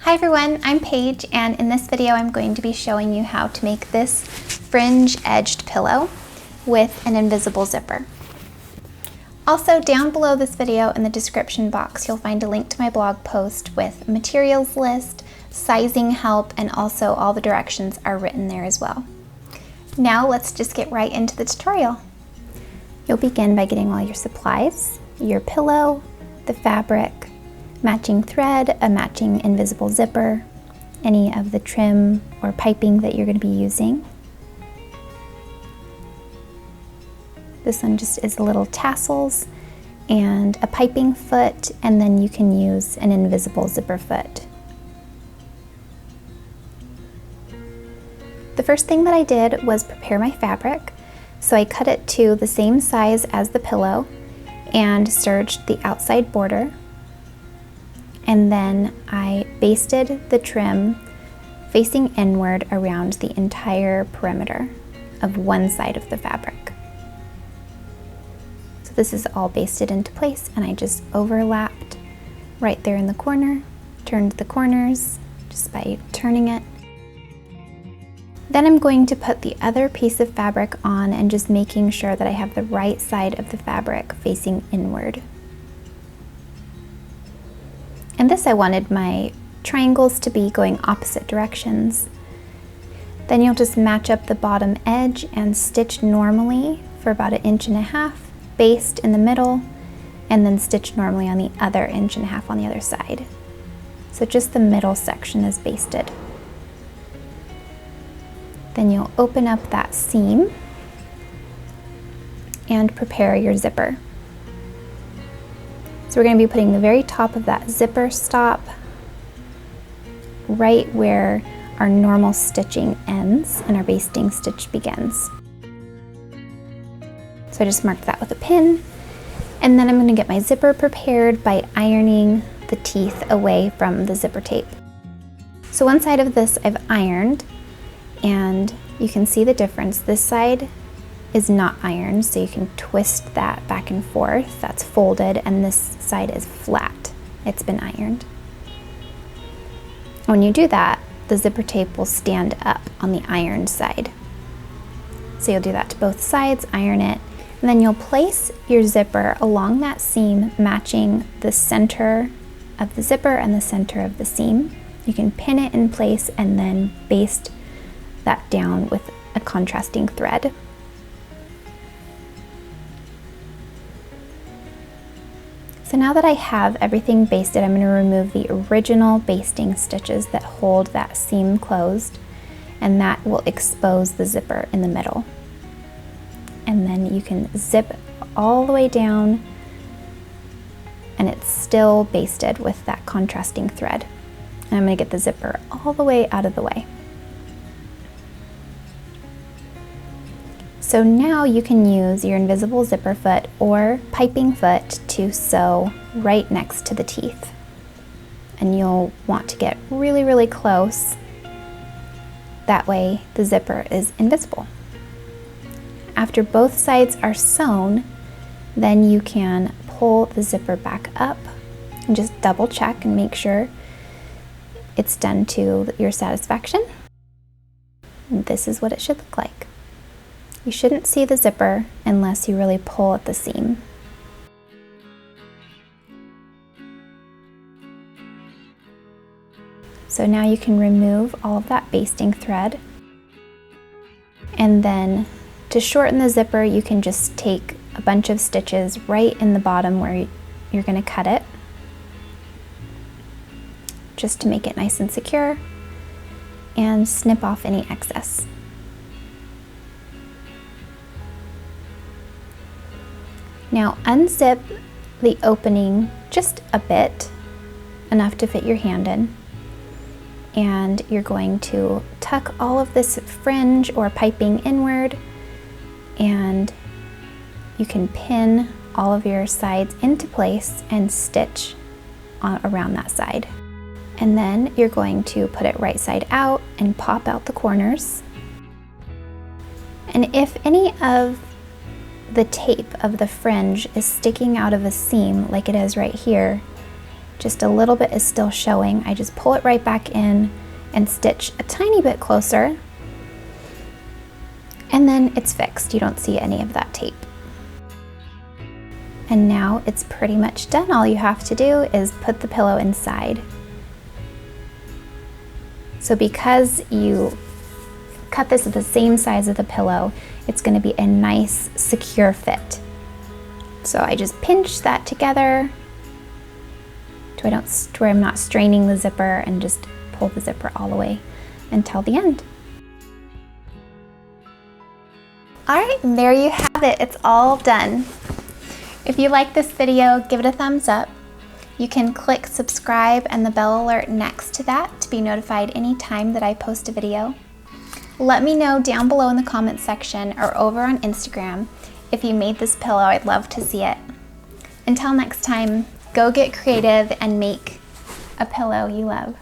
Hi everyone, I'm Paige, and in this video I'm going to be showing you how to make this fringe-edged pillow with an invisible zipper. Also, down below this video in the description box, you'll find a link to my blog post with materials list, sizing help, and also all the directions are written there as well. Now let's just get right into the tutorial. You'll begin by getting all your supplies, your pillow, the fabric, matching thread, a matching invisible zipper, any of the trim or piping that you're going to be using. This one just is little tassels and a piping foot, and then you can use an invisible zipper foot. The first thing that I did was prepare my fabric. So I cut it to the same size as the pillow and serged the outside border. And then I basted the trim facing inward around the entire perimeter of one side of the fabric. So this is all basted into place, and I just overlapped right there in the corner, turned the corners just by turning it. Then I'm going to put the other piece of fabric on and just making sure that I have the right side of the fabric facing inward. And this I wanted my triangles to be going opposite directions. Then you'll just match up the bottom edge and stitch normally for about 1.5 inches, baste in the middle, and then stitch normally on the other 1.5 inches on the other side. So just the middle section is basted. Then you'll open up that seam and prepare your zipper. So we're going to be putting the very top of that zipper stop right where our normal stitching ends and our basting stitch begins. So I just marked that with a pin, and then I'm going to get my zipper prepared by ironing the teeth away from the zipper tape. So one side of this I've ironed, and you can see the difference. This side is not ironed, so you can twist that back and forth. That's folded, and this side is flat. It's been ironed. When you do that, the zipper tape will stand up on the ironed side. So you'll do that to both sides, iron it, and then you'll place your zipper along that seam, matching the center of the zipper and the center of the seam. You can pin it in place and then baste that down with a contrasting thread. So now that I have everything basted, I'm going to remove the original basting stitches that hold that seam closed, and that will expose the zipper in the middle. And then you can zip all the way down, and it's still basted with that contrasting thread. And I'm going to get the zipper all the way out of the way. So now you can use your invisible zipper foot or piping foot to sew right next to the teeth. And you'll want to get really, really close. That way the zipper is invisible. After both sides are sewn, then you can pull the zipper back up and just double check and make sure it's done to your satisfaction. And this is what it should look like. You shouldn't see the zipper unless you really pull at the seam. So now you can remove all of that basting thread. And then to shorten the zipper, you can just take a bunch of stitches right in the bottom where you're going to cut it, just to make it nice and secure, and snip off any excess. Now unzip the opening just a bit, enough to fit your hand in, and you're going to tuck all of this fringe or piping inward, and you can pin all of your sides into place and stitch around that side. And then you're going to put it right side out and pop out the corners. And if any of the tape of the fringe is sticking out of a seam like it is right here, just a little bit is still showing, I just pull it right back in and stitch a tiny bit closer, and then it's fixed. You don't see any of that tape. And now it's pretty much done. All you have to do is put the pillow inside. So because you cut this at the same size of the pillow, it's going to be a nice, secure fit. So I just pinch that together to where I'm not straining the zipper, and just pull the zipper all the way until the end. All right, and there you have it. It's all done. If you like this video, give it a thumbs up. You can click subscribe and the bell alert next to that to be notified anytime that I post a video. Let me know down below in the comments section or over on Instagram if you made this pillow. I'd love to see it. Until next time, go get creative and make a pillow you love.